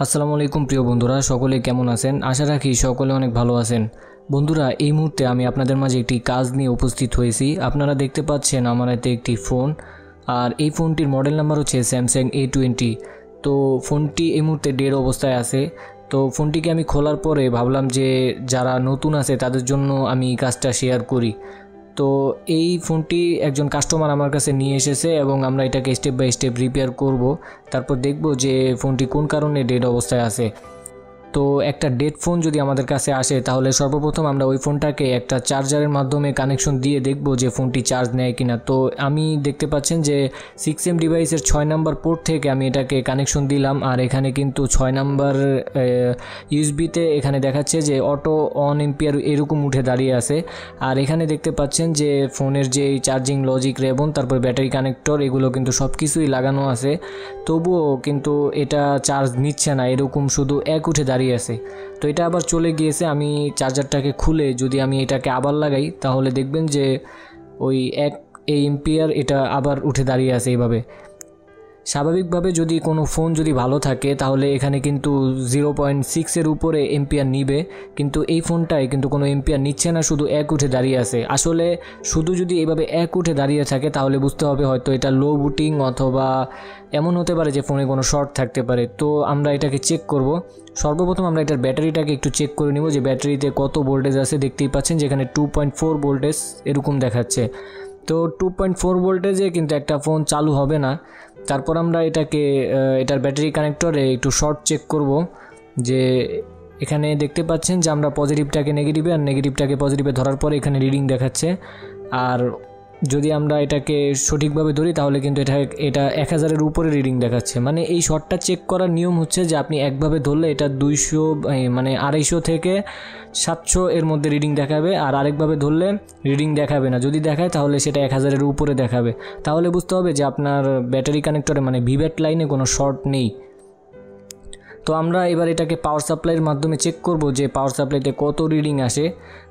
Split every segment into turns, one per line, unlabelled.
আসসালামু আলাইকুম প্রিয় বন্ধুরা, সকলে কেমন আছেন? আশা রাখি সকলে অনেক ভালো আছেন। বন্ধুরা, এই মুহূর্তে আমি আপনাদের মাঝে একটি কাজ নিয়ে উপস্থিত হয়েছি। আপনারা দেখতে পাচ্ছেন আমার হাতে একটি ফোন, আর এই ফোনটির মডেল নাম্বার হচ্ছে স্যামসাং A20। তো ফোনটি এই মুহূর্তে ডেড অবস্থায় আছে। তো ফোনটিকে আমি খোলার পরে ভাবলাম যে যারা নতুন আছে তাদের জন্য আমি এই কাজটা শেয়ার করি। তো এই ফোনটি একজন কাস্টমার আমার কাছে নিয়ে এসেছে এবং আমরা এটাকে স্টেপ বাই স্টেপ রিপেয়ার করব। তারপর দেখব যে ফোনটি কোন কারণে ডেড অবস্থায় আছে। তো একটা ডেড ফোন যদি আমাদের কাছে আসে তাহলে সর্বপ্রথম আমরা ওই ফোনটাকে একটা চার্জারের মাধ্যমে কানেকশন দিয়ে দেখব যে ফোনটি চার্জ নেয় কিনা। তো আমি দেখতে পাচ্ছেন যে 6M ডিভাইসের 6 নাম্বার পোর্ট থেকে আমি এটাকে কানেকশন দিলাম, আর এখানে কিন্তু 6 নাম্বার ইউএসবিতে এখানে দেখাচ্ছে যে অটো অন এম্পিয়ার এরকম উঠে দাঁড়িয়ে আছে। আর এখানে দেখতে পাচ্ছেন যে ফোনের যে চার্জিং লজিক রেবন, তারপর ব্যাটারি কানেক্টর, এগুলো কিন্তু সব কিছুই লাগানো আছে। তবুও কিন্তু এটা চার্জ নিচ্ছে না, এরকম শুধু এক উঠে দাঁড়িয়ে আছে। তো এটা আবার চলে গিয়েছে। আমি চার্জারটাকে খুলে যদি আমি এটাকে আবার লাগাই তাহলে দেখবেন যে ওই 1 এম্পিয়ার এটা আবার উঠে দাঁড়িয়ে আছে এইভাবে। স্বাভাবিকভাবে যদি কোনো ফোন যদি ভালো থাকে তাহলে এখানে কিন্তু 0.6-এর উপরে এম্পিয়ার নিবে, কিন্তু এই ফোনটায় কিন্তু কোনো এম্পিয়ার নিচ্ছে না, শুধু 1 উঠে দাঁড়িয়ে আছে। আসলে শুধু যদি এভাবে 1 উঠে দাঁড়িয়ে থাকে তাহলে বুঝতে হবে হয়তো এটা লো বুটিং, অথবা এমন হতে পারে যে ফোনে কোনো শর্ট থাকতে পারে। তো আমরা এটাকে চেক করব। সর্বপ্রথম আমরা এটার ব্যাটারিটাকে একটু চেক করে নিব যে ব্যাটারিতে কত ভোল্টেজ আছে। দেখতেই পাচ্ছেন যেখানে 2.4 ভোল্টেজ এরকম দেখাচ্ছে। তো 2.4 ভোল্টেজে কিন্তু একটা ফোন চালু হবে না। তারপর আমরা এটার ব্যাটারি কানেক্টরে একটু শর্ট চেক করব। যে এখানে দেখতে পাচ্ছেন যে আমরা পজিটিভটাকে নেগেটিভে আর নেগেটিভটাকে পজিটিভে ধরার পরে এখানে রিডিং দেখাচ্ছে। আর যদি আমরা এটাকে সঠিকভাবে ধরি তাহলে কিন্তু এটা 1000-এর উপরে রিডিং দেখাচ্ছে। মানে এই শর্টটা চেক করার নিয়ম হচ্ছে যে আপনি একভাবে ধরলে এটা 200 মানে 250 থেকে 700 এর মধ্যে রিডিং দেখাবে, আর আরেকভাবে ধরলে রিডিং দেখাবে না। যদি দেখায় তাহলে সেটা 1000-এর উপরে দেখাবে। তাহলে বুঝতে হবে যে আপনার ব্যাটারি কানেক্টরে মানে ভিভ্যাট লাইনে কোনো শর্ট নেই। তো আমরা এবার এটাকে পাওয়ার সাপ্লাইয়ের মাধ্যমে চেক করব যে পাওয়ার সাপ্লাইতে কত রিডিং আসে।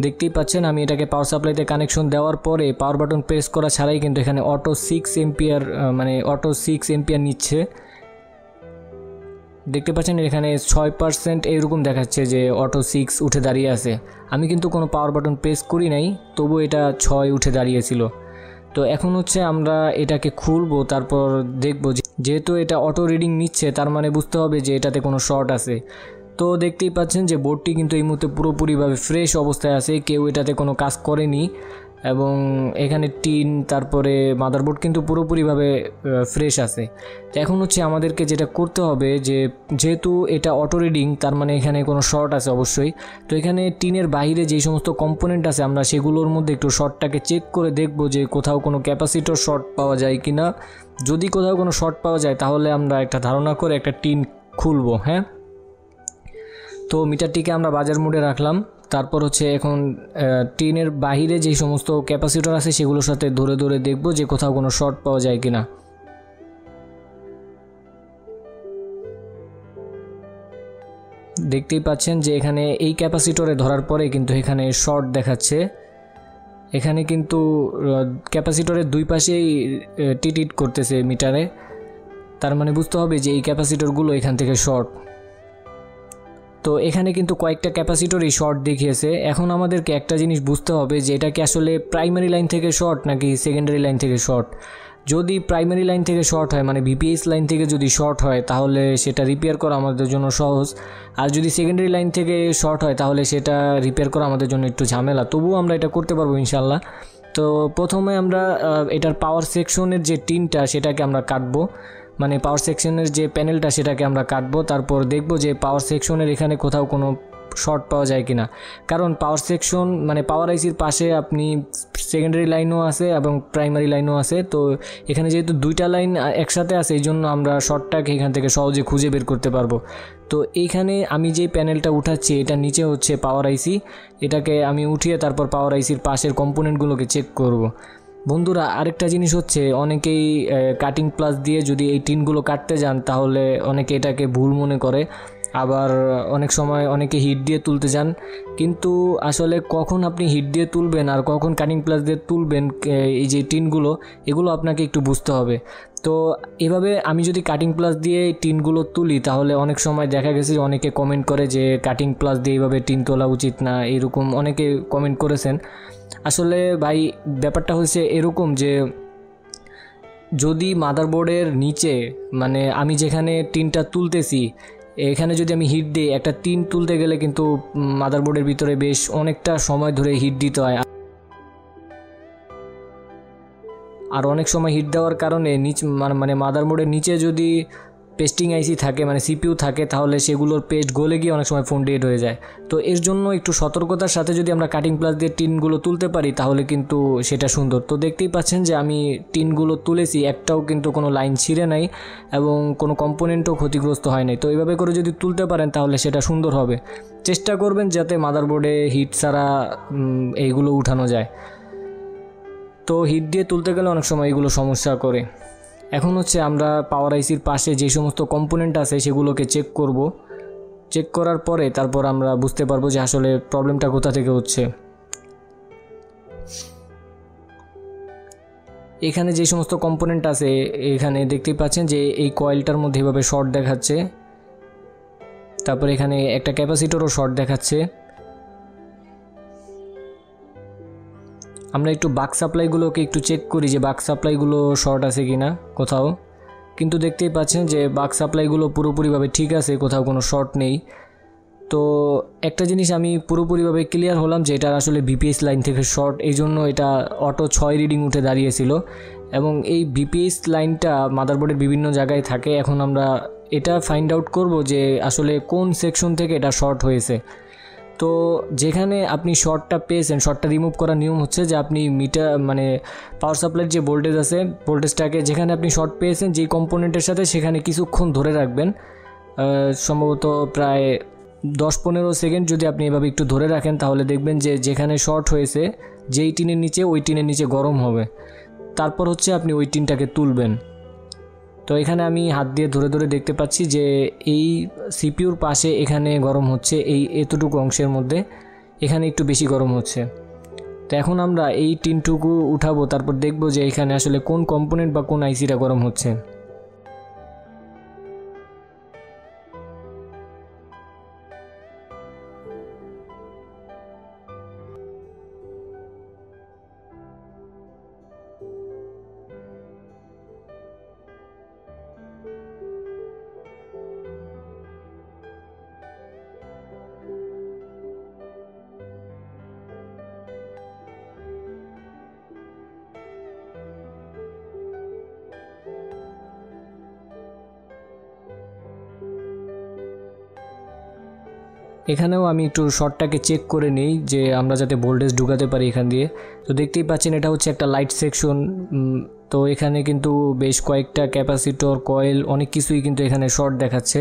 দেখতেই পাচ্ছেন আমি এটাকে পাওয়ার সাপ্লাইতে কানেকশন দেওয়ার পরে পাওয়ার বাটন প্রেস করা ছাড়াই কিন্তু এখানে অটো 6 এম্পিয়ার নিচ্ছে। দেখতে পাচ্ছেন এখানে 6% এরকম দেখাচ্ছে যে অটো 6 উঠে দাঁড়িয়ে আছে। আমি কিন্তু কোনো পাওয়ার বাটন প্রেস করি নাই, তবু এটা 6 উঠে দাঁড়িয়েছিল। তো এখন হচ্ছে আমরা এটাকে খুলবো, তারপর দেখব যেহেতু এটা অটো রিডিং নিচ্ছে তার মানে বুঝতে হবে যে এটাতে কোনো শর্ট আছে। তো দেখতেই পাচ্ছেন যে বোর্ডটি কিন্তু এই মুহূর্তে পুরোপুরিভাবে ফ্রেশ অবস্থায় আছে, কেউ এটাতে কোনো কাজ করেনি। এবং এখানে টিন, তারপরে মাদারবোর্ড কিন্তু পুরোপুরিভাবে ফ্রেশ আছে। তো এখন হচ্ছে আমাদেরকে যেটা করতে হবে যে যেহেতু এটা অটো রিডিং তার মানে এখানে কোনো শর্ট আছে অবশ্যই। তো এখানে টিনের বাইরে যেই সমস্ত কম্পোনেন্ট আছে আমরা সেগুলোর মধ্যে একটু শর্টটাকে চেক করে দেখব যে কোথাও কোনো ক্যাপাসিটর শর্ট পাওয়া যায় কি না। যদি কোথাও কোনো শর্ট পাওয়া যায় তাহলে আমরা একটা ধারণা করে একটা টিন খুলবো। হ্যাঁ, তো মিটারটিকে আমরা বাজার মোডে রাখলাম। তারপর হচ্ছে এখন টিনের বাহিরে যেই সমস্ত ক্যাপাসিটর আছে সেগুলোর সাথে ধরে ধরে দেখব যে কোথাও কোনো শর্ট পাওয়া যায় কিনা। দেখতেই পাচ্ছেন যে এখানে এই ক্যাপাসিটরে ধরার পরে কিন্তু এখানে শর্ট দেখাচ্ছে। এখানে কিন্তু ক্যাপাসিটরের দুই পাশেই টিট করতেছে মিটারে, তার মানে বুঝতে হবে যে এই ক্যাপাসিটরগুলো এখান থেকে শর্ট। তো এখানে কিন্তু কয়েকটা ক্যাপাসিটরই শর্ট দেখিয়েছে। এখন আমাদেরকে একটা জিনিস বুঝতে হবে যে এটা কি আসলে প্রাইমারি লাইন থেকে শর্ট নাকি সেকেন্ডারি লাইন থেকে শর্ট। যদি প্রাইমারি লাইন থেকে শর্ট হয় মানে ভিপিএস লাইন থেকে যদি শর্ট হয় তাহলে সেটা রিপেয়ার করা আমাদের জন্য সহজ। আর যদি সেকেন্ডারি লাইন থেকে শর্ট হয় তাহলে সেটা রিপেয়ার করা আমাদের জন্য একটু ঝামেলা। তবুও আমরা এটা করতে পারবো ইনশাল্লাহ। তো প্রথমে আমরা এটার পাওয়ার সেকশনের যে টিনটা সেটাকে আমরা কাটবো, মানে পাওয়ার সেকশনের যে প্যানেলটা সেটাকে আমরা কাটবো। তারপর দেখব যে পাওয়ার সেকশনের এখানে কোথাও কোনো শর্ট পাওয়া যায় কিনা। কারণ পাওয়ার সেকশন মানে পাওয়ার আইসির পাশে আপনি সেকেন্ডারি লাইনও আছে এবং প্রাইমারি লাইনও আছে। তো এখানে যেহেতু দুইটা লাইন একসাথে আছে এই জন্য আমরা শর্টটাকে এখান থেকে সহজে খুঁজে বের করতে পারবো। তো এইখানে আমি যে প্যানেলটা উঠাচ্ছি এটার নিচে হচ্ছে পাওয়ার আইসি। এটাকে আমি উঠিয়ে তারপর পাওয়ার আইসির পাশের কম্পোনেন্টগুলোকে চেক করব। বন্ধুরা, আরেকটা জিনিস হচ্ছে অনেকেই কাটিং প্লাস দিয়ে যদি এই টিনগুলো কাটতে যান তাহলে অনেকে এটাকে ভুল মনে করে। আবার অনেক সময় অনেকে হিট দিয়ে তুলতে যান, কিন্তু আসলে কখন আপনি হিট দিয়ে তুলবেন আর কখন কাটিং প্লাস দিয়ে তুলবেন এই যে টিনগুলো, এগুলো আপনাকে একটু বুঝতে হবে। তো এভাবে আমি যদি কাটিং প্লাস দিয়ে টিনগুলো তুলি তাহলে অনেক সময় দেখা গেছে যে অনেকে কমেন্ট করে যে কাটিং প্লাস দিয়ে এইভাবে টিন তোলা উচিত না, এরকম অনেকে কমেন্ট করেছেন। আসলে ভাই ব্যাপারটা হচ্ছে এরকম যে যদি মাদারবোর্ডের নিচে, মানে আমি যেখানে টিনটা তুলতেছি এখানে যদি আমি হিট দিই, একটা টিন তুলতে গেলে কিন্তু মাদারবোর্ডের ভিতরে বেশ অনেকটা সময় ধরে হিট দিতে হয়। আর অনেক সময় হিট দেওয়ার কারণে মানে মাদারবোর্ডের নিচে যদি পেস্টিং আইসি থাকে, মানে সিপিইউ থাকে, তাহলে সেগুলোর পেস্ট গলে গিয়ে অনেক সময় ফোন ডেড হয়ে যায়। তো এর জন্য একটু সতর্কতার সাথে যদি আমরা কাটিং প্লাস দিয়ে টিনগুলো তুলতে পারি তাহলে কিন্তু সেটা সুন্দর। তো দেখতেই পাচ্ছেন যে আমি টিনগুলো তুলেছি, একটাও কিন্তু কোনো লাইন ছিঁড়ে নাই এবং কোনো কম্পোনেন্টও ক্ষতিগ্রস্ত হয় নাই। তো এইভাবে করে যদি তুলতে পারেন তাহলে সেটা সুন্দর হবে। চেষ্টা করবেন যাতে মাদারবোর্ডে হিট ছাড়া এইগুলো উঠানো যায়। তো হিট দিয়ে তুলতে গেলে অনেক সময় এগুলো সমস্যা করে। এখন হচ্ছে আমরা পাওয়ার আইসির পাশে যে সমস্ত কম্পোনেন্ট আছে সেগুলোকে চেক করব। চেক করার পরে তারপর আমরা বুঝতে পারবো যে আসলে প্রবলেমটা কোথা থেকে হচ্ছে। এখানে যে সমস্ত কম্পোনেন্ট আছে এখানে দেখতেই পাচ্ছেন যে এই কয়েলটার মধ্যে এভাবে শর্ট দেখাচ্ছে, তারপর এখানে একটা ক্যাপাসিটরও শর্ট দেখাচ্ছে। আমরা একটু বাক সাপ্লাইগুলোকে একটু চেক করি যে বাক সাপ্লাইগুলো শর্ট আছে কিনা কোথাও, কিন্তু দেখতেই পাচ্ছেন যে বাক সাপ্লাইগুলো পুরোপুরিভাবে ঠিক আছে, কোথাও কোনো শর্ট নেই। তো একটা জিনিস আমি পুরোপুরিভাবে ক্লিয়ার হলাম যে এটা আসলে বিপিএস লাইন থেকে শর্ট, এই জন্য এটা অটো 6 রিডিং উঠে দাঁড়িয়েছিল। এবং এই বিপিএস লাইনটা মাদারবোর্ডের বিভিন্ন জায়গায় থাকে। এখন আমরা এটা ফাইন্ড আউট করব যে আসলে কোন সেকশন থেকে এটা শর্ট হয়েছে। তো যেখানে আপনি শর্টটা পেয়েছেন, শর্টটা রিমুভ করার নিয়ম হচ্ছে যে আপনি মিটার মানে পাওয়ার সাপ্লাইয়ের যে ভোল্টেজ আছে, ভোল্টেজটাকে যেখানে আপনি শর্ট পেয়েছেন যেই কম্পোনেন্টের সাথে সেখানে কিছুক্ষণ ধরে রাখবেন, সম্ভবত প্রায় 10-15 সেকেন্ড যদি আপনি এভাবে একটু ধরে রাখেন তাহলে দেখবেন যে যেখানে শর্ট হয়েছে যেই টিনের নিচে ওই টিনের নিচে গরম হবে। তারপর হচ্ছে আপনি ওই টিনটাকে তুলবেন। তো এখানে আমি হাত দিয়ে ধরে ধরে দেখতে পাচ্ছি যে এই সিপিইউর পাশে এখানে গরম হচ্ছে, এই এতটুকু অংশের মধ্যে এখানে একটু বেশি গরম হচ্ছে। তো এখন আমরা এই টিনটুকু উঠাবো, তারপর দেখব যে এখানে আসলে কোন কম্পোনেন্ট বা কোন আইসিটা গরম হচ্ছে। এখানেও আমি একটু শর্টটাকে চেক করে নিই যে আমরা যাতে ভোল্টেজ ঢুকাতে পারি এখান দিয়ে। তো দেখতেই পাচ্ছেন এটা হচ্ছে একটা লাইট সেকশন। তো এখানে কিন্তু বেশ কয়েকটা ক্যাপাসিটর, কয়েল, অনেক কিছুই কিন্তু এখানে শর্ট দেখাচ্ছে।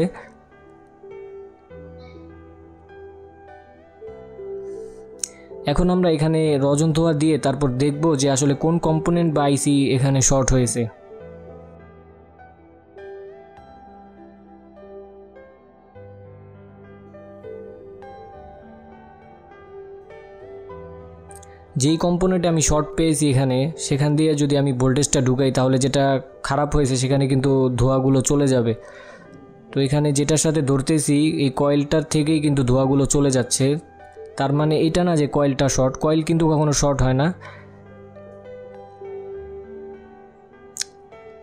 এখন আমরা এখানে রজন ধোয়া দিয়ে তারপর দেখব যে আসলে কোন কম্পোনেন্ট বা আইসি এখানে শর্ট হয়েছে। যেই কম্পোনেন্টে আমি শর্ট পেয়েছি এখানে, সেখান দিয়ে যদি আমি ভোল্টেজটা ঢুকাই তাহলে যেটা খারাপ হয়েছে সেখানে কিন্তু ধোঁয়াগুলো চলে যাবে। তো এখানে যেটার সাথে ধরতেছি এই কয়েলটার থেকেই কিন্তু ধোঁয়াগুলো চলে যাচ্ছে। তার মানে এটা না যে কয়েলটা শর্ট, কয়েল কিন্তু কখনো শর্ট হয় না।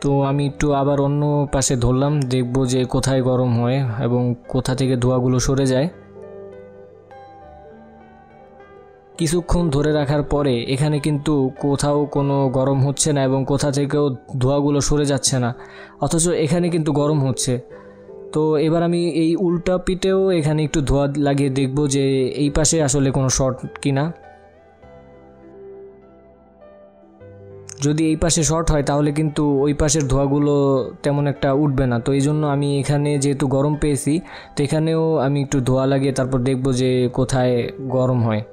তো আমি একটু আবার অন্য পাশে ধরলাম, দেখব যে কোথায় গরম হয় এবং কোথা থেকে ধোঁয়াগুলো সরে যায়। কিছুক্ষণ ধরে রাখার পরে এখানে কিন্তু কোথাও কোনো গরম হচ্ছে না এবং কোথা থেকেও ধোঁয়াগুলো সরে যাচ্ছে না, অথচ এখানে কিন্তু গরম হচ্ছে। তো এবার আমি এই উল্টা পিঠেও এখানে একটু ধোঁয়া লাগিয়ে দেখব যে এই পাশে আসলে কোনো শর্ট কিনা। যদি এই পাশে শর্ট হয় তাহলে কিন্তু ওই পাশের ধোঁয়াগুলো তেমন একটা উঠবে না। তো এই জন্য আমি এখানে যেহেতু গরম পেয়েছি তো এখানেও আমি একটু ধোঁয়া লাগিয়ে তারপর দেখব যে কোথায় গরম হয়।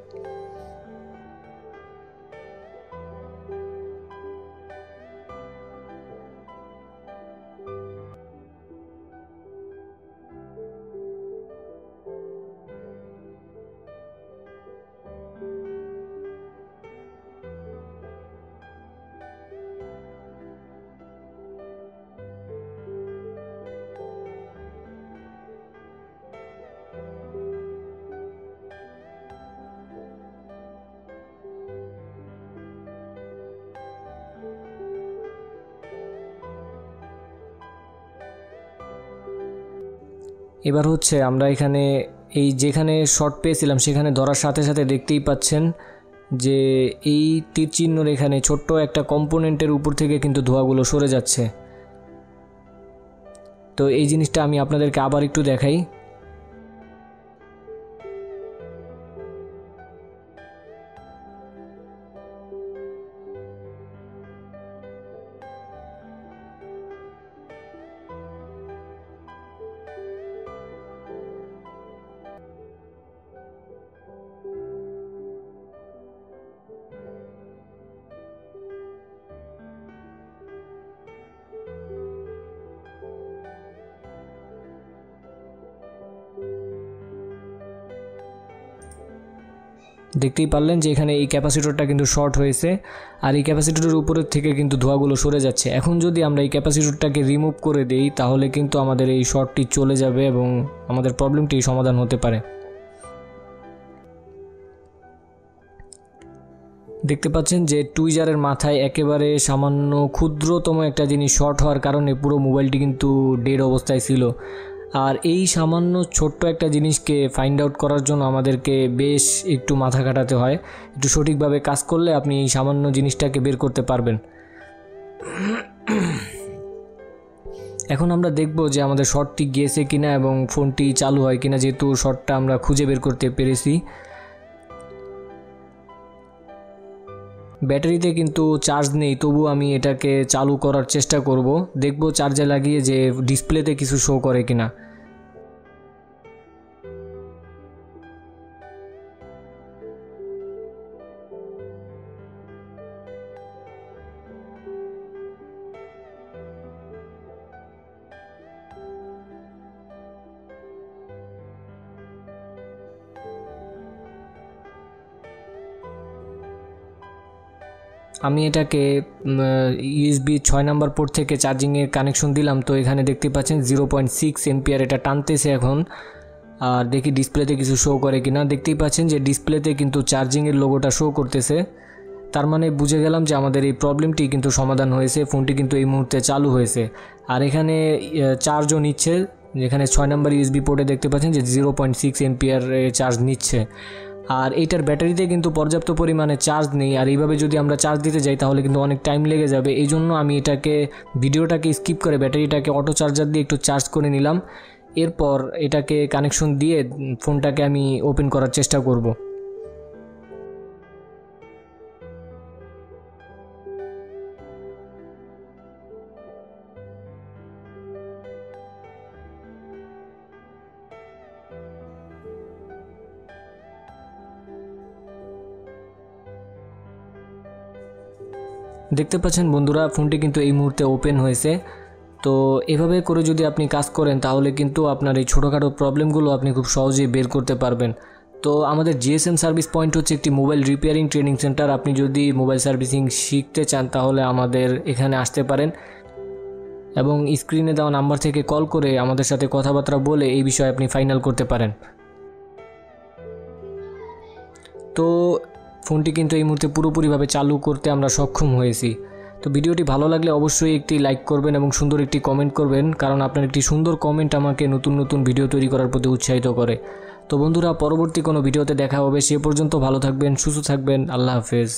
এবার হচ্ছে আমরা এখানে এই যেখানে শর্ট পেয়েছিলাম সেখানে ধরার সাথে সাথে দেখতেই পাচ্ছেন যে এই তীর চিহ্নর এখানে ছোট্ট একটা কম্পোনেন্টের উপর থেকে কিন্তু ধোঁয়াগুলো সরে যাচ্ছে। তো এই জিনিসটা আমি আপনাদেরকে আবার একটু দেখাই। দেখতেই পারলেন যে এখানে এই ক্যাপাসিটরটা কিন্তু শর্ট হয়েছে আর এই ক্যাপাসিটরের উপরের থেকে কিন্তু ধোঁয়াগুলো সরে যাচ্ছে। এখন যদি আমরা এই ক্যাপাসিটরটাকে রিমুভ করে দেই তাহলে কিন্তু আমাদের এই শর্টটি চলে যাবে এবং আমাদের প্রবলেমটি সমাধান হতে পারে। দেখতে পাচ্ছেন যে টুইজারের মাথায় একেবারে সামান্য ক্ষুদ্রতম একটা জিনিস শর্ট হওয়ার কারণে পুরো মোবাইলটি কিন্তু ডেড অবস্থায় ছিল। আর এই সামান্য ছোট্ট একটা জিনিসকে ফাইন্ড আউট করার জন্য আমাদেরকে বেশ একটু মাথা খাটাতে হয়। একটু সঠিকভাবে কাজ করলে আপনি এই সামান্য জিনিসটাকে বের করতে পারবেন। এখন আমরা দেখব যে আমাদের শর্টটি গিয়েছে কিনা এবং ফোনটি চালু হয় কিনা, যেহেতু শর্টটা আমরা খুঁজে বের করতে পেরেছি। ব্যাটারিতে কিন্তু চার্জ নেই, তবু আমি এটাকে চালু করার চেষ্টা করব, দেখব চার্জে লাগিয়ে যে ডিসপ্লেতে কিছু শো করে কিনা। আমি এটাকে USB 6 নাম্বার পোর্ট থেকে চার্জিংয়ের কানেকশন দিলাম। তো এখানে দেখতে পাচ্ছেন 0.6 এম্পিয়ার এটা টানতেছে এখন। আর দেখি ডিসপ্লেতে কিছু শো করে কিনা। দেখতেই পাচ্ছেন যে ডিসপ্লেতে কিন্তু চার্জিংয়ের লোগোটা শো করতেছে। তার মানে বুঝে গেলাম যে আমাদের এই প্রবলেমটি কিন্তু সমাধান হয়েছে, ফোনটি কিন্তু এই মুহূর্তে চালু হয়েছে। আর এখানে চার্জও নিচ্ছে, যেখানে 6 নাম্বার USB পোর্টে দেখতে পাচ্ছেন যে 0.6 এম্পিয়ার চার্জ নিচ্ছে। আর এইটার ব্যাটারিতে কিন্তু পর্যাপ্ত পরিমাণে চার্জ নেই, আর এইভাবে যদি আমরা চার্জ দিতে যাই তাহলে কিন্তু অনেক টাইম লেগে যাবে। এই জন্য আমি ভিডিওটাকে স্কিপ করে ব্যাটারিটাকে অটো চার্জার দিয়ে একটু চার্জ করে নিলাম। এরপর এটাকে কানেকশন দিয়ে ফোনটাকে আমি ওপেন করার চেষ্টা করব। দেখতে পাচ্ছেন বন্ধুরা, ফোনটি কিন্তু এই মুহূর্তে ওপেন হয়েছে। তো এভাবে করে যদি আপনি কাজ করেন তাহলে কিন্তু আপনার এই ছোটোখাটো প্রবলেমগুলো আপনি খুব সহজেই বের করতে পারবেন। তো আমাদের GSM সার্ভিস পয়েন্ট হচ্ছে একটি মোবাইল রিপেয়ারিং ট্রেনিং সেন্টার। আপনি যদি মোবাইল সার্ভিসিং শিখতে চান তাহলে আমাদের এখানে আসতে পারেন এবং স্ক্রিনে দেওয়া নাম্বার থেকে কল করে আমাদের সাথে কথাবার্তা বলে এই বিষয়ে আপনি ফাইনাল করতে পারেন। তো ফোনটি কিন্তু এই মুহূর্তে পুরোপুরিভাবে চালু করতে আমরা সক্ষম হয়েছি। তো ভিডিওটি ভালো লাগলে অবশ্যই একটি লাইক করবেন এবং সুন্দর একটি কমেন্ট করবেন, কারণ আপনার একটি সুন্দর কমেন্ট আমাকে নতুন নতুন ভিডিও তৈরি করার প্রতি উৎসাহিত করে। তো বন্ধুরা, পরবর্তী কোনো ভিডিওতে দেখা হবে। সে পর্যন্ত ভালো থাকবেন, সুস্থ থাকবেন। আল্লাহ হাফেজ।